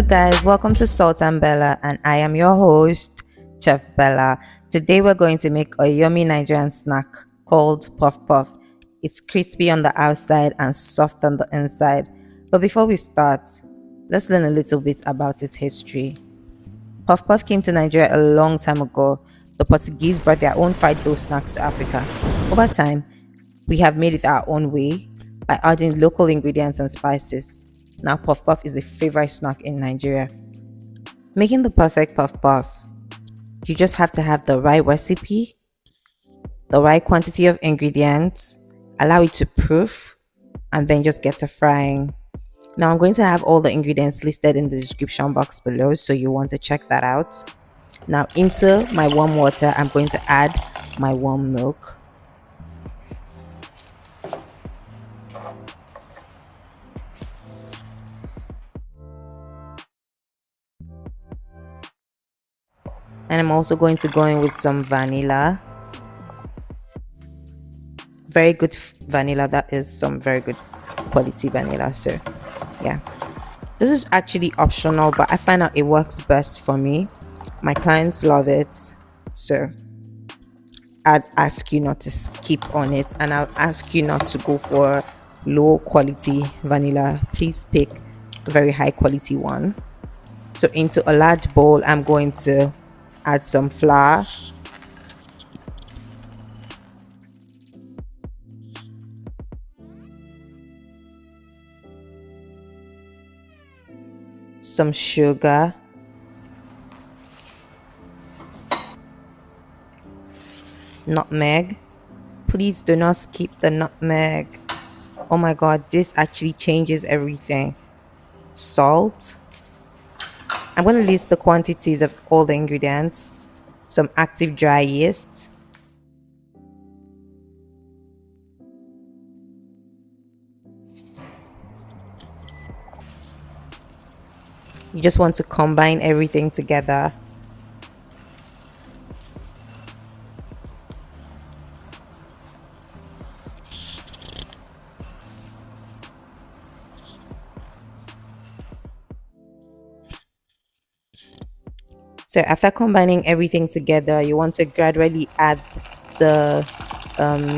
Hello guys, welcome to Salt and Bella, and I am your host, Chef Bella. Today we're going to make a yummy Nigerian snack called puff puff. It's crispy on the outside and soft on the inside. But before we start, let's learn a little bit about its history. Puff puff came to Nigeria a long time ago. The Portuguese brought their own fried dough snacks to Africa. Over time, we have made it our own way by adding local ingredients and spices. Now puff puff is a favorite snack in Nigeria. Making the perfect puff puff, you just have to have the right recipe, the right quantity of ingredients, allow it to proof, and then just get to frying. Now I'm going to have all the ingredients listed in the description box below, so you want to check that out. Now into my warm water, I'm going to add my warm milk. And I'm also going to go in with some vanilla. Very good vanilla. That is some very good quality vanilla. So yeah, this is actually optional, but I find out it works best for me. My clients love it, so I'd ask you not to skip on it, and I'll ask you not to go for low quality vanilla. Please pick a very high quality one. So into a large bowl, I'm going to add some flour, some sugar, nutmeg. Please do not skip the nutmeg. Oh my god, this actually changes everything. Salt. I'm going to list the quantities of all the ingredients. Some active dry yeast, you just want to combine everything together. So after combining everything together, you want to gradually add the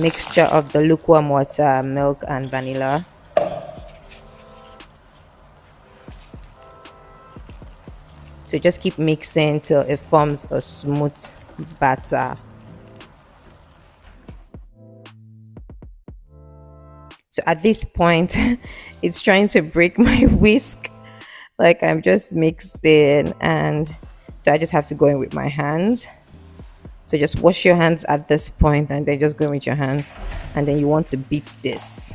mixture of the lukewarm water, milk, and vanilla. So just keep mixing till it forms a smooth batter. So at this point, it's trying to break my whisk. Like I'm just mixing, and so I just have to go in with my hands. So just wash your hands at this point, and then just go in with your hands, and then you want to beat this,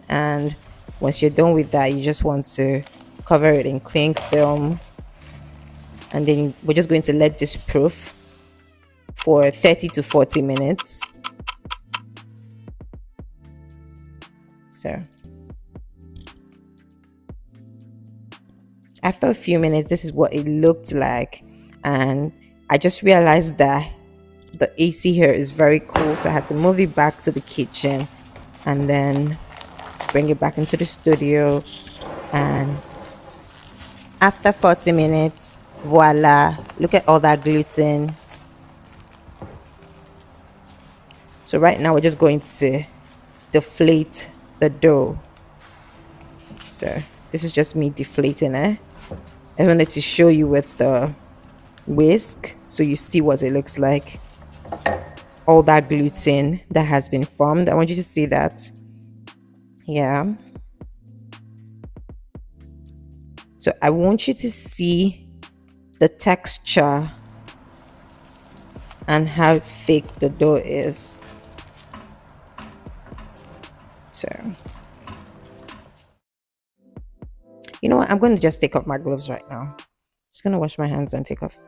and once you're done with that, you just want to cover it in cling film, and then we're just going to let this proof for 30 to 40 minutes. So after a few minutes, this is what it looked like, and I just realized that the AC here is very cool, so I had to move it back to the kitchen and then bring it back into the studio. And after 40 minutes, voila, look at all that gluten. So right now we're just going to deflate the dough. So this is just me deflating it. I wanted to show you with the whisk so you see what it looks like. All that gluten that has been formed, I want you to see that. Yeah, so I want you to see the texture and how thick the dough is. So you know what, I'm going to just take off my gloves right now. Just going to wash my hands and take off.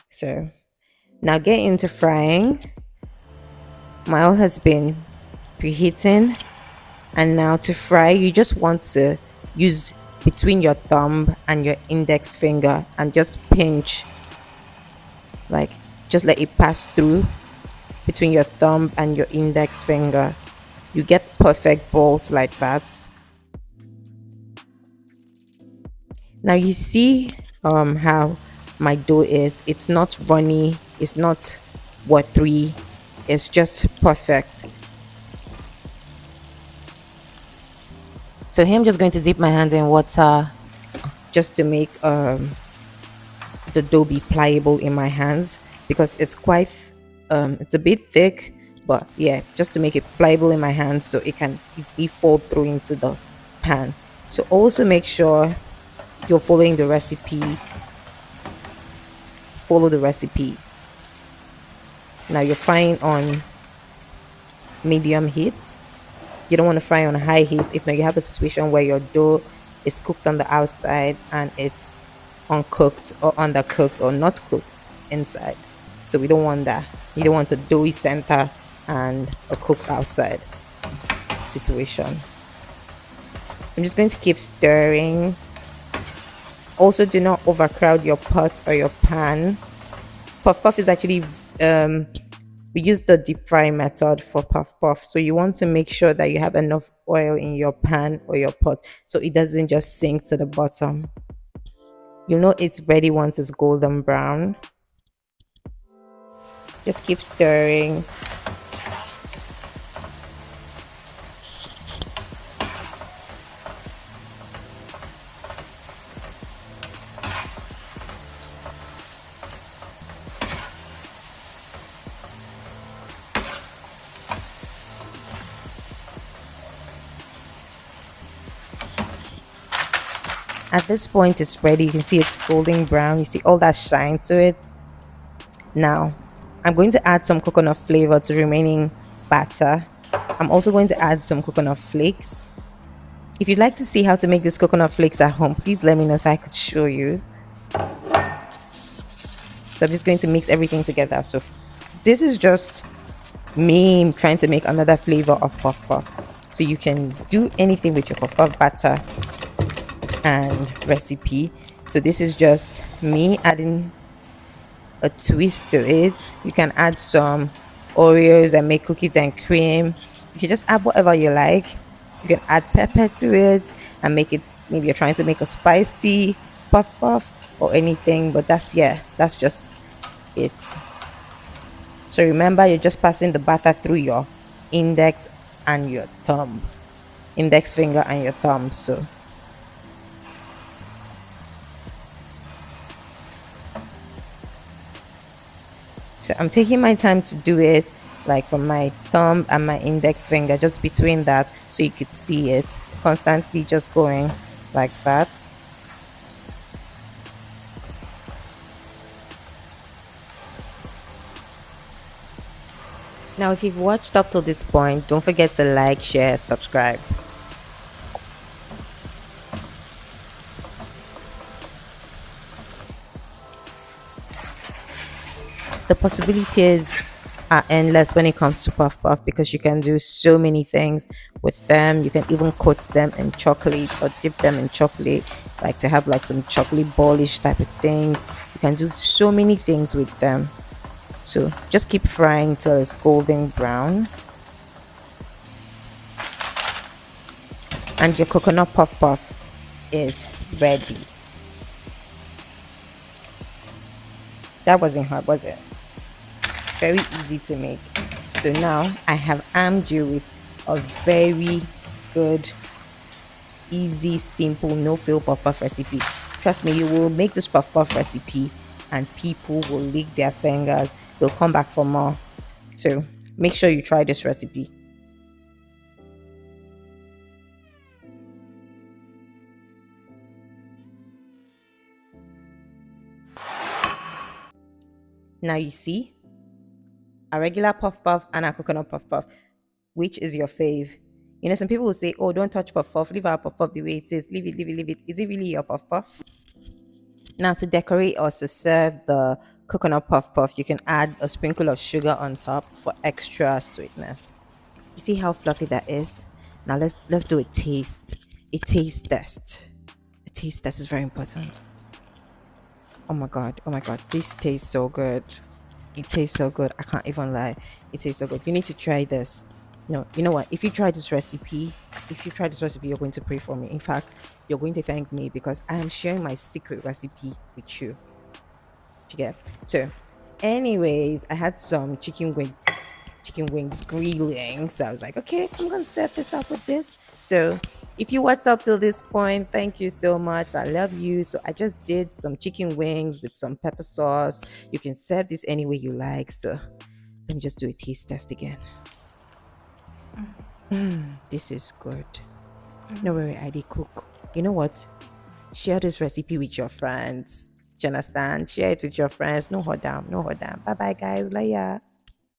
So now get into frying. My oil has been preheating, and now to fry, you just want to use between your thumb and your index finger and just pinch Like, just let it pass through between your thumb and your index finger. You get perfect balls like that. Now you see how my dough is. It's not runny, it's not watery, it's just perfect. So here I'm just going to dip my hand in water just to make the dough be pliable in my hands, because it's quite it's a bit thick, but yeah, just to make it pliable in my hands so it can easily fold through into the pan. So also make sure you're following the recipe. Follow the recipe. Now you're frying on medium heat. You don't want to fry on high heat. If not, you have a situation where your dough is cooked on the outside and it's uncooked or undercooked or not cooked inside. So we don't want that. You don't want a doughy center and a cooked outside situation. So I'm just going to keep stirring. Also, do not overcrowd your pot or your pan. Puff puff is actually we use the deep fry method for puff puff, so you want to make sure that you have enough oil in your pan or your pot so it doesn't just sink to the bottom. You know it's ready once it's golden brown. Just keep stirring. At this point it's ready. You can see it's golden brown. You see all that shine to it. Now I'm going to add some coconut flavor to remaining batter. I'm also going to add some coconut flakes. If you'd like to see how to make these coconut flakes at home, please let me know so I could show you. So I'm just going to mix everything together. So this is just me trying to make another flavor of puff puff. So you can do anything with your puff puff batter and recipe. So this is just me adding a twist to it. You can add some Oreos and make cookies and cream. You can just add whatever you like. You can add pepper to it and make it, maybe you're trying to make a spicy puff puff or anything, but that's just it. So remember, you're just passing the batter through your index and your thumb, index finger and your thumb. So I'm taking my time to do it, like from my thumb and my index finger, just between that, so you could see it constantly just going like that. Now if you've watched up to this point, don't forget to like, share, subscribe. The possibilities are endless when it comes to puff puff, because you can do so many things with them. You can even coat them in chocolate or dip them in chocolate, like to have like some chocolate ballish type of things. You can do so many things with them. So just keep frying till it's golden brown. And your coconut puff puff is ready. That wasn't hard, was it? Very easy to make. So now I have armed you with a very good, easy, simple, no fail puff puff recipe. Trust me, you will make this puff puff recipe and people will lick their fingers. They'll come back for more. So make sure you try this recipe. Now you see a regular puff puff and a coconut puff puff. Which is your fave? You know, some people will say, oh, don't touch puff puff, leave our puff puff the way it is, leave it, leave it, leave it. Is it really your puff puff? Now to decorate or to serve the coconut puff puff, you can add a sprinkle of sugar on top for extra sweetness. You see how fluffy that is? Now let's do a taste. A taste test. A taste test is very important. Oh my god, this tastes so good. It tastes so good. I can't even lie. It tastes so good. You need to try this. No, you know what? If you try this recipe, you're going to pray for me. In fact, you're going to thank me because I am sharing my secret recipe with you. You get so. Anyways, I had some chicken wings grilling. So I was like, okay, I'm gonna serve this up with this. So if you watched up till this point, thank you so much. I love you. So I just did some chicken wings with some pepper sauce. You can serve this any way you like. So let me just do a taste test again. This is good. No worry, I did cook. You know what? Share this recipe with your friends. Do you understand? Share it with your friends. No hold down. Bye bye, guys. Laya.